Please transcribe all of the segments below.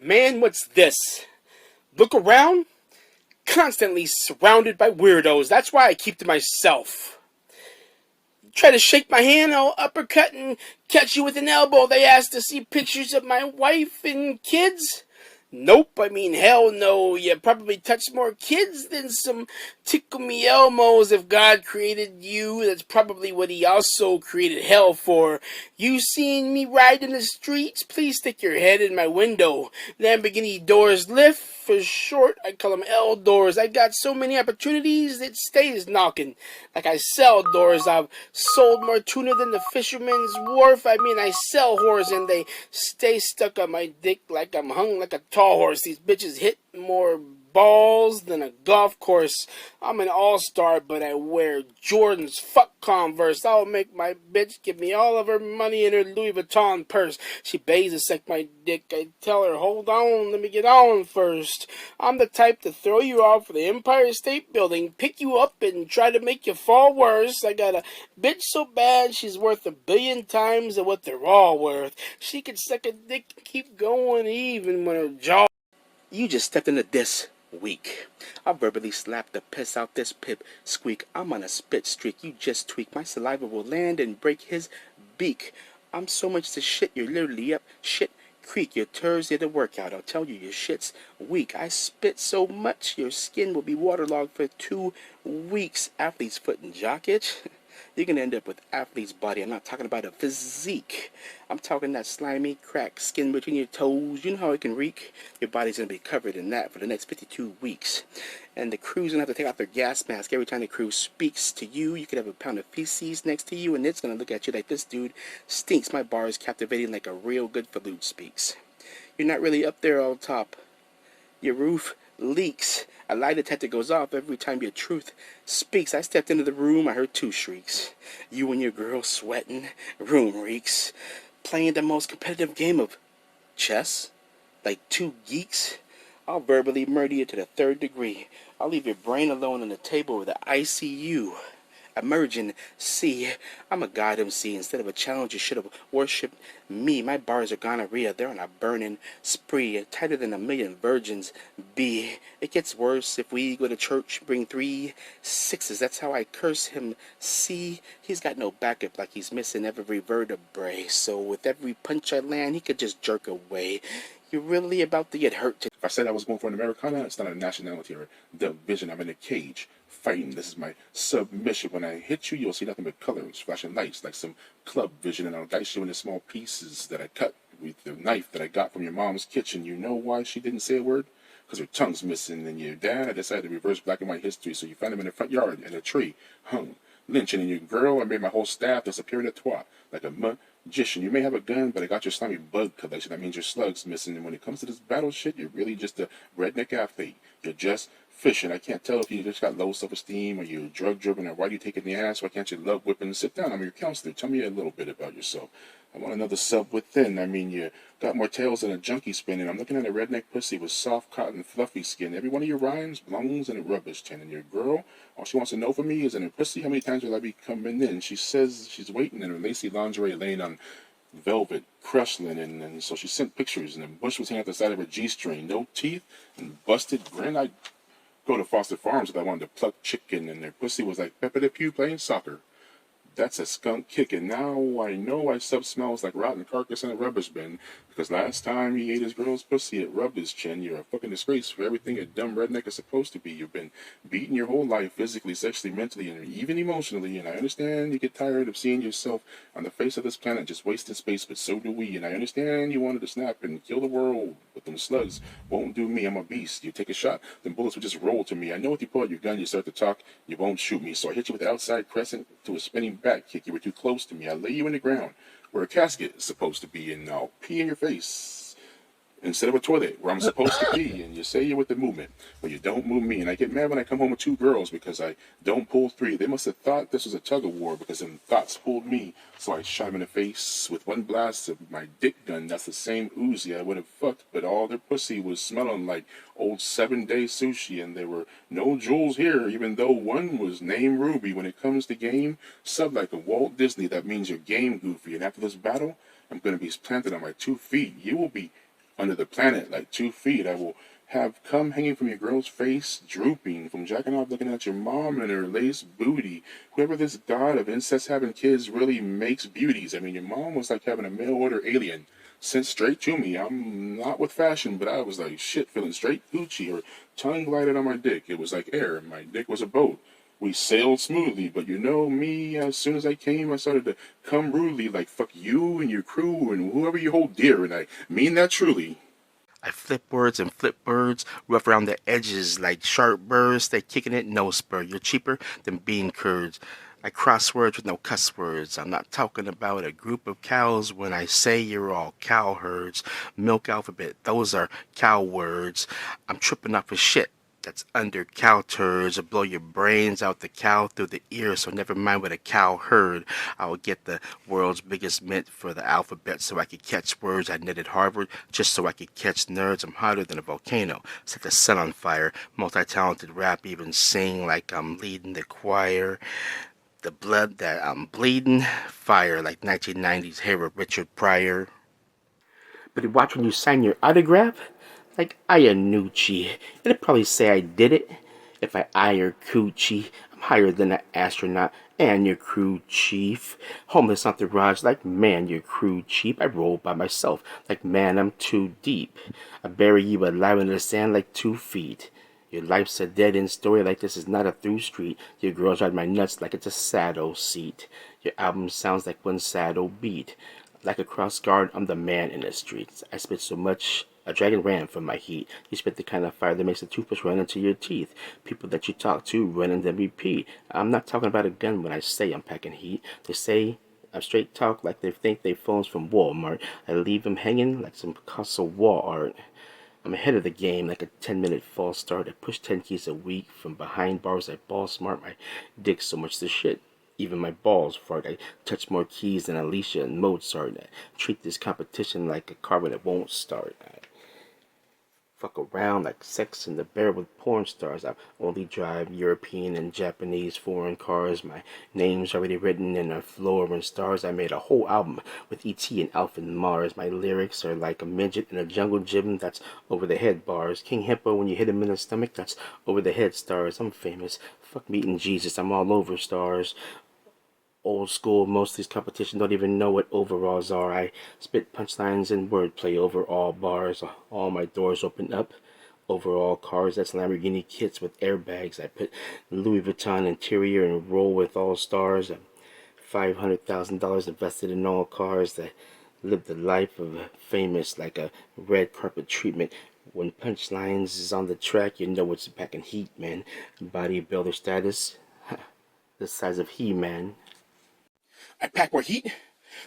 Man, what's this? Look around? Constantly surrounded by weirdos. That's why I keep to myself. Try to shake my hand, I'll uppercut and catch you with an elbow. They ask to see pictures of my wife and kids. Nope, I mean hell no. You probably touch more kids than some tickle me elmos. If God created you, that's probably what he also created hell for. You seeing me ride in the streets? Please stick your head in my window. Lamborghini doors lift. For short, I call them L doors. I got so many opportunities, it stays knocking. Like I sell doors. I've sold more tuna than the fisherman's wharf. I mean, I sell whores and they stay stuck on my dick like I'm hung like a tall horse. These bitches hit more balls than a golf course. I'm an all-star, but I wear Jordans. Fuck Converse. I'll make my bitch give me all of her money in her Louis Vuitton purse. She begs to suck my dick. I tell her, hold on, let me get on first. I'm the type to throw you off the Empire State Building, pick you up, and try to make you fall worse. I got a bitch so bad she's worth 1,000,000,000 times of what they're all worth. She can suck a dick and keep going even when her jaw... You just stepped into this week. I'll verbally slap the piss out this pip squeak. I'm on a spit streak. You just tweak. My saliva will land and break his beak. I'm so much to shit, you're literally up shit creek. Your turds did a workout. I'll tell you, your shit's weak. I spit so much, your skin will be waterlogged for 2 weeks. Athlete's foot and jock itch. You're going to end up with athlete's body. I'm not talking about a physique. I'm talking that slimy, cracked skin between your toes. You know how it can reek? Your body's going to be covered in that for the next 52 weeks. And the crew's going to have to take off their gas mask every time the crew speaks to you. You could have a pound of feces next to you, and it's going to look at you like this dude stinks. My bar is captivating like a real good flute speaks. You're not really up there all top. Your roof leaks. A lie detector goes off every time your truth speaks. I stepped into the room, I heard 2 shrieks. You and your girl sweating, room reeks. Playing the most competitive game of chess, like 2 geeks. I'll verbally murder you to the 3rd degree. I'll leave your brain alone on the table with the ICU. Emergency. I'm a god MC. Instead of a challenge, you should have worshipped me. My bars are gonorrhea. They're on a burning spree. Tighter than 1,000,000 virgins be. It gets worse if we go to church, bring 3 sixes. That's how I curse him. See, he's got no backup, like he's missing every vertebrae. So with every punch I land, he could just jerk away. You're really about to get hurt. If I said I was going for an Americana, it's not a nationality or division. I'm in a cage fighting. This is my submission. When I hit you, you'll see nothing but colors, flashing lights, like some club vision, and I'll dice you into small pieces that I cut with the knife that I got from your mom's kitchen. You know why she didn't say a word? Because her tongue's missing, and your dad decided to reverse black and white history, so you found him in the front yard in a tree, hung, lynching, and your girl, I made my whole staff disappear in a twat, like a magician. You may have a gun, but I got your slimy bug collection. That means your slug's missing, and when it comes to this battle shit, you're really just a redneck athlete. You're just fishing. I can't tell if you just got low self-esteem or you're drug-driven or why do you take it in the ass. Why can't you love whipping? Sit down. I'm your counselor. Tell me a little bit about yourself. I want another sub within. I mean, you got more tails than a junkie spinning. I'm looking at a redneck pussy with soft, cotton, fluffy skin. Every one of your rhymes belongs in a rubbish tin. And your girl, all she wants to know from me is in her pussy, how many times will I be coming in? She says she's waiting in her lacy lingerie laying on velvet, crushed linen, and so she sent pictures, and the bush was hanging out the side of her G-string. No teeth and busted grin. I go to Foster Farms if I wanted to pluck chicken, and their pussy was like Pepe Le Pew playing soccer. That's a skunk kicking. Now I know why sub smells like rotten carcass in a rubbish bin, because last time he ate his girl's pussy, it rubbed his chin. You're a fucking disgrace for everything a dumb redneck is supposed to be. You've been beaten your whole life, physically, sexually, mentally, and even emotionally, and I understand you get tired of seeing yourself on the face of this planet just wasting space, but so do we, and I understand you wanted to snap and kill the world, but them slugs won't do me. I'm a beast. You take a shot, them bullets would just roll to me. I know if you pull out your gun, you start to talk, you won't shoot me, so I hit you with the outside crescent to a spinning back kick. You were too close to me. I lay you in the ground where a casket is supposed to be, and I'll pee in your face instead of a toilet where I'm supposed to be, and you say you're with the movement, but you don't move me, and I get mad when I come home with 2 girls because I don't pull 3. They must have thought this was a tug-of-war because them thoughts pulled me, so I shot them in the face with 1 blast of my dick gun. That's the same Uzi I would have fucked, but all their pussy was smelling like old 7-day sushi, and there were no jewels here, even though one was named Ruby. When it comes to game, sub like a Walt Disney, that means you're game goofy, and after this battle, I'm going to be planted on my 2 feet. You will be under the planet, like 2 feet. I will have cum hanging from your girl's face, drooping from jacking off looking at your mom and her lace booty. Whoever this god of incest having kids really makes beauties. I mean, your mom was like having a mail order alien sent straight to me. I'm not with fashion, but I was like shit, feeling straight Gucci or tongue glided on my dick. It was like air. My dick was a boat. We sailed smoothly, but you know me, as soon as I came, I started to come rudely, like fuck you and your crew and whoever you hold dear, and I mean that truly. I flip words and flip birds, rough around the edges like sharp birds. They kicking it, no spur. You're cheaper than bean curds. I cross words with no cuss words. I'm not talking about a group of cows when I say you're all cow herds. Milk alphabet, those are cow words. I'm tripping off of shit that's under cow turds or blow your brains out the cow through the ear, so never mind what a cow heard. I will get the world's biggest mint for the alphabet so I could catch words I knitted Harvard just so I could catch nerds. I'm hotter than a volcano, set the sun on fire, multi-talented rap, even sing like I'm leading the choir. The blood that I'm bleeding, fire like 1990s hair of Richard Pryor. But watch when you sign your autograph, like Iannucci. It'll probably say I did it. If I eye your coochie, I'm higher than an astronaut and your crew chief. Homeless entourage, like man, your crew cheap. I roll by myself, like man, I'm too deep. I bury you alive in the sand like 2 feet. Your life's a dead-end story like this is not a through street. Your girls ride my nuts like it's a saddle seat. Your album sounds like one saddle beat. Like a cross guard, I'm the man in the streets. I spit so much, a dragon ran from my heat. You spit the kind of fire that makes a toothbrush run into your teeth. People that you talk to run and then repeat. I'm not talking about a gun when I say I'm packing heat. They say I straight talk like they think they phones from Walmart. I leave them hanging like some Picasso wall art. I'm ahead of the game like a 10-minute false start. I push 10 keys a week from behind bars. I ball smart. My dick so much to shit. Even my balls fart. I touch more keys than Alicia and Mozart. I treat this competition like a car when it won't start. I fuck around like Sex in the Bear with porn stars. I only drive European and Japanese foreign cars. My name's already written in a floor and stars. I made a whole album with E.T. and Alpha and Mars. My lyrics are like a midget in a jungle gym that's over the head bars. King Hippo when you hit him in the stomach, that's over the head stars. I'm famous. Fuck meeting Jesus. I'm all over stars. Old school, most of these competitions don't even know what overalls are. I spit punchlines and wordplay over all bars. All my doors open up. Overall cars, that's Lamborghini kits with airbags. I put Louis Vuitton interior and roll with all stars. $500,000 invested in all cars that live the life of a famous like a red carpet treatment. When punchlines is on the track, you know it's packing heat, man. Bodybuilder status, the size of He-Man. I pack more heat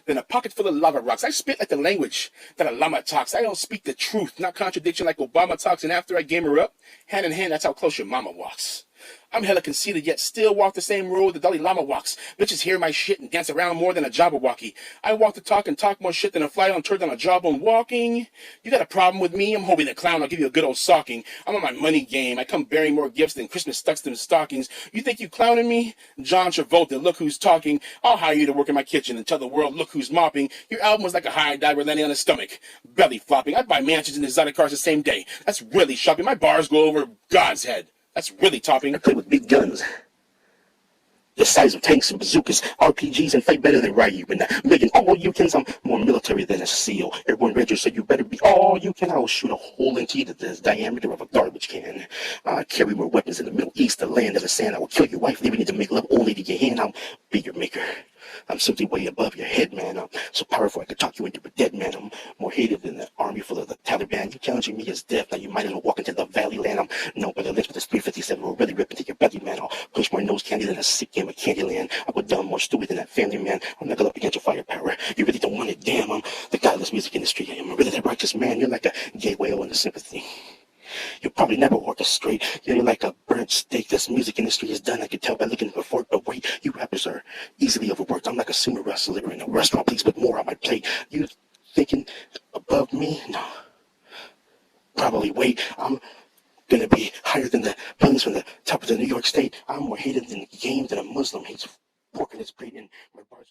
than a pocket full of lava rocks. I spit like the language that a llama talks. I don't speak the truth, not contradiction like Obama talks. And after I game her up, hand in hand, that's how close your mama walks. I'm hella conceited, yet still walk the same road the Dalai Lama walks. Bitches hear my shit and dance around more than a Jabberwocky. I walk the talk and talk more shit than a fly on turd on a job on walking. You got a problem with me? I'm Hobie the Clown. I'll give you a good old socking. I'm on my money game. I come bearing more gifts than Christmas stucks to the stockings. You think you clowning me? John Travolta, look who's talking. I'll hire you to work in my kitchen and tell the world, look who's mopping. Your album was like a high diver landing on his stomach. Belly flopping. I buy mansions and exotic cars the same day. That's really shopping. My bars go over God's head. That's really topping. I play with big guns. The size of tanks and bazookas, RPGs, and fight better than Ryu. And a million all-you-cans, I'm more military than a SEAL. Airborne Ranger, so you better be all you can. I'll shoot a hole into you to the diameter of a garbage can. I carry more weapons in the Middle East, the land of the sand. I will kill your wife, leaving you to make love only to your hand. I'll be your maker. I'm simply way above your head, man. I'm so powerful I could talk you into a dead man. I'm more hated than the army full of the Taliban. You challenging me is death. Now you might as well walk into the valley land. I'm known by the lips, but this 357 will really rip into your belly, man. I'll push more nose candy than a sick game of Candyland. I go down more stupid than that family, man. I'll knuckle up against your firepower. You really don't want it, damn. I'm the godless music industry. I'm really that righteous man. You're like a gay whale in the sympathy. You'll probably never orchestrate. You're like a burnt steak. This music industry is done. I can tell by looking before it. But wait, you rappers are easily overworked. I'm like a sumo wrestler in a restaurant. Please put more on my plate. You thinking above me? No. Probably wait. I'm gonna be higher than the planes from the top of the New York State. I'm more hated than the game than a Muslim hates pork in his plate. And my bars.